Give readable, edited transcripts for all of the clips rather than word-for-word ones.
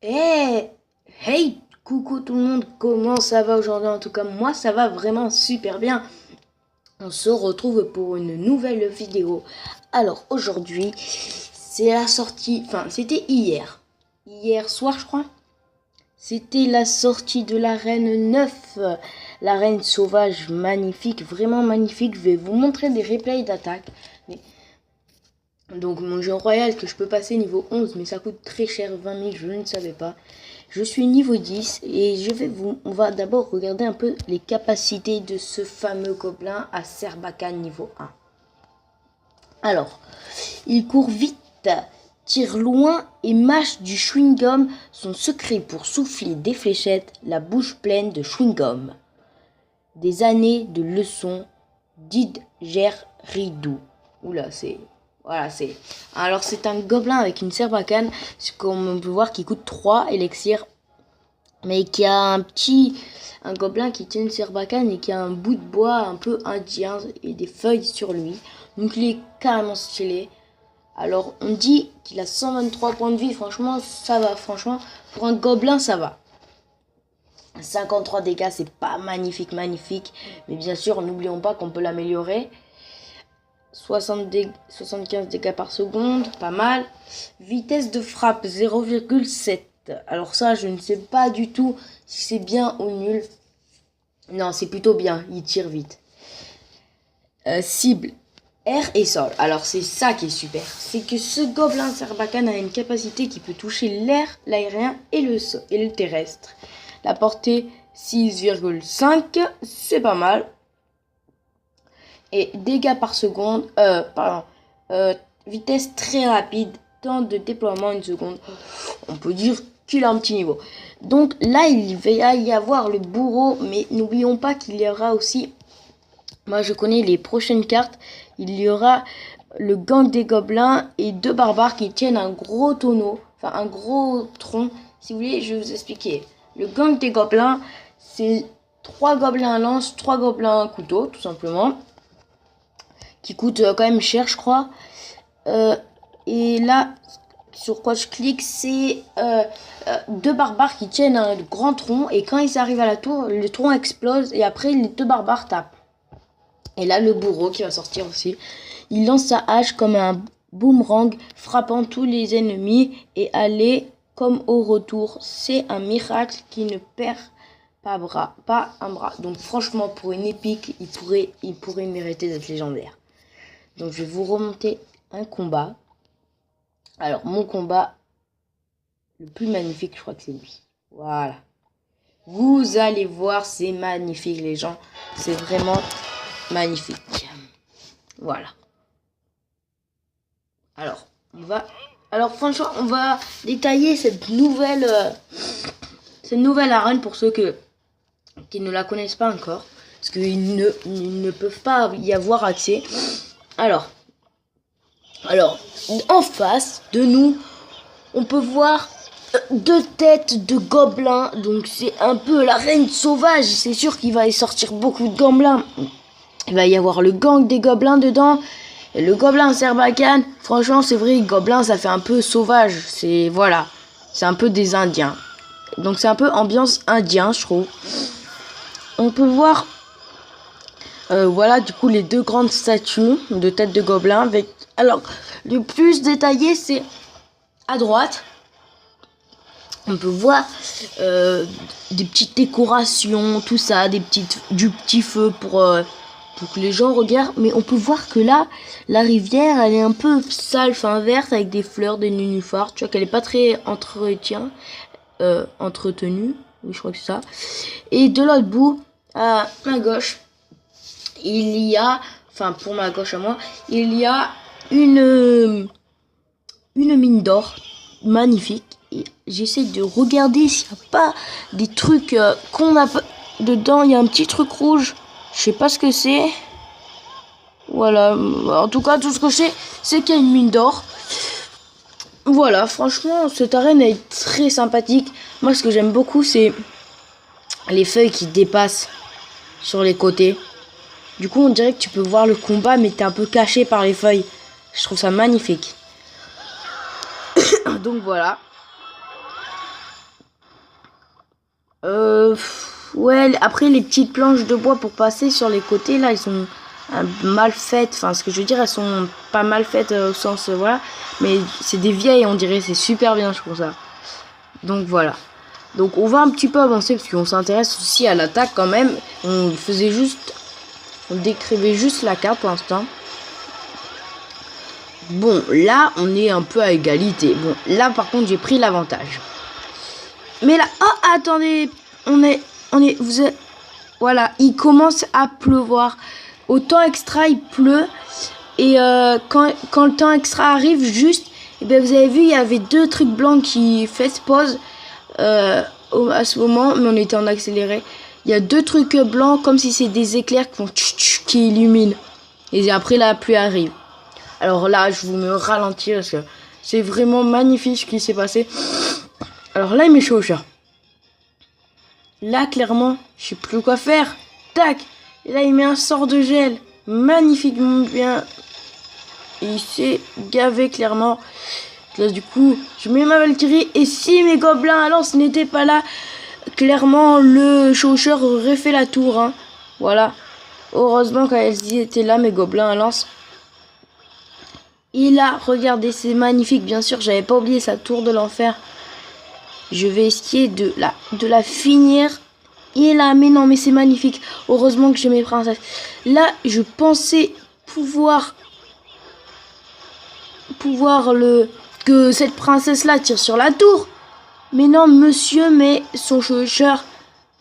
Eh, hey, coucou tout le monde, comment ça va aujourd'hui? En tout cas, moi ça va vraiment super bien. On se retrouve pour une nouvelle vidéo. Alors aujourd'hui, c'est la sortie, enfin c'était hier soir je crois. C'était la sortie de l'arène 9, la reine sauvage magnifique, vraiment magnifique. Je vais vous montrer des replays d'attaque. Donc mon jeu royal que je peux passer niveau 11, mais ça coûte très cher, 20 000, je ne savais pas. Je suis niveau 10 et on va d'abord regarder un peu les capacités de ce fameux gobelin à Serbacane niveau 1. Alors, il court vite, tire loin et mâche du chewing-gum. Son secret pour souffler des fléchettes, la bouche pleine de chewing-gum. Des années de leçons d'Idgeridoo. Oula, voilà, c'est... Alors, c'est un gobelin avec une serbacane, comme on peut voir, qui coûte 3 élixirs. Mais qui a un gobelin qui tient une serbacane et qui a un bout de bois un peu indien et des feuilles sur lui. Donc, il est carrément stylé. Alors, on dit qu'il a 123 points de vie. Franchement, ça va. Franchement, pour un gobelin, ça va. 53 dégâts, c'est pas magnifique. Mais bien sûr, n'oublions pas qu'on peut l'améliorer. 75 dégâts par seconde, pas mal. Vitesse de frappe 0,7. Alors ça, je ne sais pas du tout si c'est bien ou nul. Non, c'est plutôt bien, il tire vite. Cible, air et sol. Alors c'est ça qui est super. C'est que ce gobelin serbacane a une capacité qui peut toucher l'air, l'aérien et le terrestre. La portée 6,5, c'est pas mal. Et dégâts par seconde, vitesse très rapide, temps de déploiement 1 seconde. On peut dire qu'il a un petit niveau. Donc là, il va y avoir le bourreau, mais n'oublions pas qu'il y aura aussi, moi je connais les prochaines cartes, il y aura le gang des gobelins et 2 barbares qui tiennent un gros tonneau, enfin un gros tronc. Si vous voulez, je vais vous expliquer. Le gang des gobelins, c'est 3 gobelins à lance, 3 gobelins à couteau, tout simplement, qui coûtent quand même cher, je crois. Et là, sur quoi je clique, c'est 2 barbares qui tiennent un grand tronc. Et quand ils arrivent à la tour, le tronc explose. Et après, les 2 barbares tapent. Et là, le bourreau qui va sortir aussi. Il lance sa hache comme un boomerang, frappant tous les ennemis et aller comme au retour. C'est un miracle qui ne perd pas un bras. Donc franchement, pour une épique, il pourrait mériter d'être légendaire. Donc je vais vous remonter un combat. Alors mon combat le plus magnifique, je crois que c'est lui. Voilà. Vous allez voir, c'est magnifique les gens. C'est vraiment magnifique. Voilà. Alors franchement, on va détailler cette nouvelle arène pour ceux qui ne la connaissent pas encore. Parce qu'ils ne peuvent pas y avoir accès. Alors, en face de nous, on peut voir 2 têtes de gobelins. Donc c'est un peu la reine sauvage. C'est sûr qu'il va y sortir beaucoup de gobelins. Il va y avoir le gang des gobelins dedans. Et le gobelin serbacane. Franchement, c'est vrai, gobelin, ça fait un peu sauvage. Voilà. C'est un peu des Indiens. Donc c'est un peu ambiance indien, je trouve. On peut voir... voilà, du coup, les 2 grandes statues de tête de gobelin. Alors, le plus détaillé, c'est à droite. On peut voir des petites décorations, tout ça, du petit feu pour que les gens regardent. Mais on peut voir que là, la rivière, elle est un peu sale, enfin verte, avec des fleurs, des nénuphars. Tu vois qu'elle est pas très entretenue. Oui, je crois que c'est ça. Et de l'autre bout, à ma gauche, il y a, enfin pour ma gauche à moi, il y a une mine d'or magnifique. Et j'essaie de regarder s'il n'y a pas des trucs qu'on a dedans. Il y a un petit truc rouge. Je sais pas ce que c'est. Voilà. En tout cas, tout ce que je sais, c'est qu'il y a une mine d'or. Voilà. Franchement, cette arène est très sympathique. Moi, ce que j'aime beaucoup, c'est les feuilles qui dépassent sur les côtés. Du coup, on dirait que tu peux voir le combat, mais t'es un peu caché par les feuilles. Je trouve ça magnifique. Donc voilà. Ouais, après les petites planches de bois pour passer sur les côtés, là, elles sont mal faites. Enfin, ce que je veux dire, elles sont pas mal faites au sens, voilà. Mais c'est des vieilles, on dirait, c'est super bien, je trouve ça. Donc voilà. Donc on va un petit peu avancer parce qu'on s'intéresse aussi à l'attaque quand même. On faisait juste... On décrivait juste la carte pour l'instant. Bon, là, on est un peu à égalité. Bon, là, par contre, j'ai pris l'avantage. Mais là... Oh, attendez. Vous êtes... Voilà, il commence à pleuvoir. Au temps extra, il pleut. Et quand le temps extra arrive, juste... Et ben, vous avez vu, il y avait 2 trucs blancs qui faisaient pause à ce moment. Mais on était en accéléré. Il y a 2 trucs blancs comme si c'est des éclairs qui font qui illuminent. Et après, la pluie arrive. Alors là, je vous me ralentis parce que c'est vraiment magnifique ce qui s'est passé. Alors là, il m'est chaud au chat. Là, clairement, je sais plus quoi faire. Tac. Et là, il met un sort de gel. Magnifiquement bien. Et il s'est gavé, clairement. Là, du coup, je mets ma Valkyrie. Et si mes gobelins à lance n'étaient pas là, clairement, le chaucheur aurait fait la tour. Hein. Voilà. Heureusement, quand elles étaient là, mes gobelins à lance. Et là, regardez, c'est magnifique. Bien sûr, j'avais pas oublié sa tour de l'enfer. Je vais essayer de la finir. Et là, mais non, mais c'est magnifique. Heureusement que j'ai mes princesses. Là, je pensais pouvoir que cette princesse-là tire sur la tour. Mais non, monsieur, mais son chaucheur.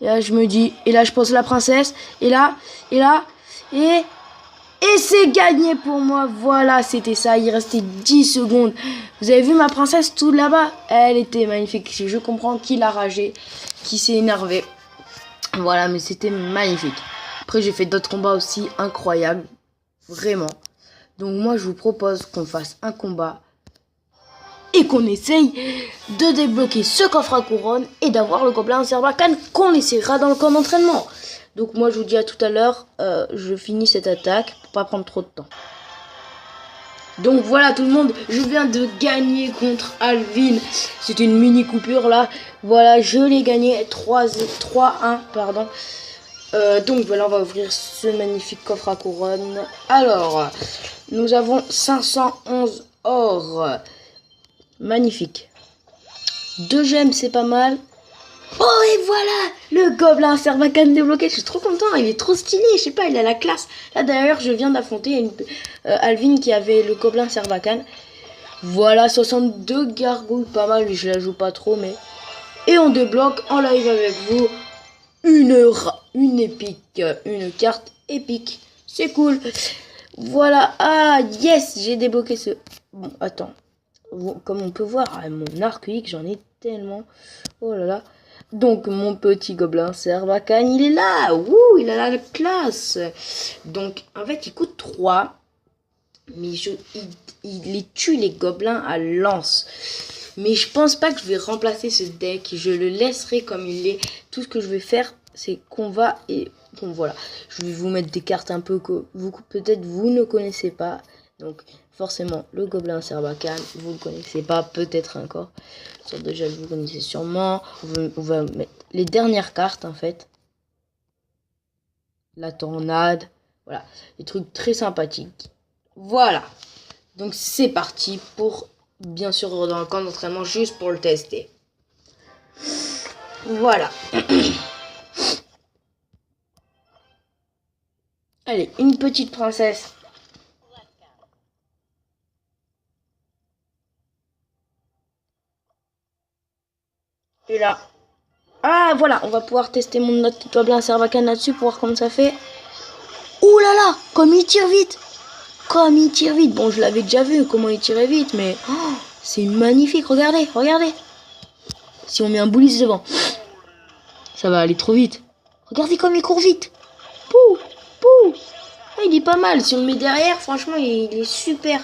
Et là, je me dis, et là, je pose la princesse. Et là, et c'est gagné pour moi. Voilà, c'était ça. Il restait 10 secondes. Vous avez vu ma princesse tout là-bas? Elle était magnifique. Je comprends qu'il a ragé, qu'il s'est énervé. Voilà, mais c'était magnifique. Après, j'ai fait d'autres combats aussi incroyables. Vraiment. Donc moi, je vous propose qu'on fasse un combat et qu'on essaye de débloquer ce coffre à couronne et d'avoir le gobelin Sarbacane qu'on essaiera dans le camp d'entraînement. Donc moi, je vous dis à tout à l'heure. Je finis cette attaque pour pas prendre trop de temps. Donc voilà tout le monde, je viens de gagner contre Alvin. C'était une mini coupure là. Voilà, je l'ai gagné 3-1, pardon. Donc voilà, on va ouvrir ce magnifique coffre à couronne. Alors, nous avons 511 or. Magnifique. 2 gemmes, c'est pas mal. Oh et voilà, le gobelin Sarbacane débloqué. Je suis trop content, il est trop stylé, je sais pas, il a la classe. Là d'ailleurs, je viens d'affronter Alvin qui avait le gobelin Sarbacane. Voilà, 62 gargouilles, pas mal, je la joue pas trop, mais... Et on débloque en live avec vous une épique, une carte épique. C'est cool. Voilà, ah yes, j'ai débloqué ce... Bon, attends. Comme on peut voir, mon arc unique, j'en ai tellement. Oh là là. Donc mon petit gobelin Sarbacane, il est là. Ouh, il a la classe. Donc en fait, il coûte 3. Mais il tue les gobelins à lance. Mais je pense pas que je vais remplacer ce deck. Je le laisserai comme il est. Tout ce que je vais faire, c'est combat et... Bon voilà. Je vais vous mettre des cartes un peu que peut-être vous ne connaissez pas. Donc forcément, le gobelin Sarbacane, vous ne connaissez pas, peut-être encore. Sur déjà, vous connaissez sûrement. On va mettre les dernières cartes, en fait. La tornade. Voilà, des trucs très sympathiques. Voilà. Donc c'est parti pour, bien sûr, dans le camp d'entraînement, juste pour le tester. Voilà. Allez, une petite princesse. Et là. Ah, voilà, on va pouvoir tester mon autre gobelin Sarbacane là-dessus pour voir comment ça fait. Ouh là là, comme il tire vite. Comme il tire vite. Bon, je l'avais déjà vu, comment il tirait vite, mais... Oh, c'est magnifique, regardez, regardez. Si on met un boulis devant, ça va aller trop vite. Regardez comme il court vite. Pouh, pouh. Ah, il est pas mal. Si on le met derrière, franchement, il est super.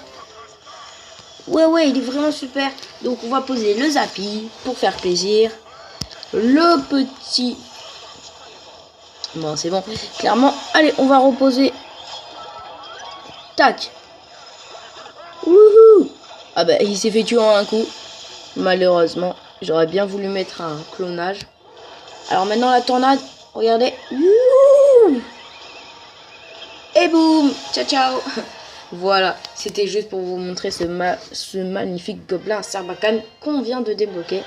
Ouais, il est vraiment super. Donc, on va poser le Zappi pour faire plaisir. Le petit... Bon, c'est bon. Clairement, allez, on va reposer. Tac. Wouhou. Ah bah, il s'est fait tuer en un coup. Malheureusement, j'aurais bien voulu mettre un clonage. Alors maintenant la tornade, regardez. Youhou. Et boum, ciao ciao. Voilà, c'était juste pour vous montrer ce magnifique gobelin Sarbacane qu'on vient de débloquer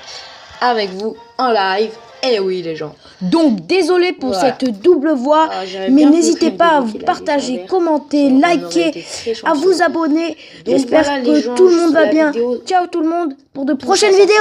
avec vous en live. Et oui les gens. Donc désolé pour Voilà. cette double voix, mais n'hésitez pas à partager, commenter, liker, à vous abonner. J'espère voilà, que les gens, tout le monde va la bien. vidéo Ciao tout le monde pour de prochaines vidéos.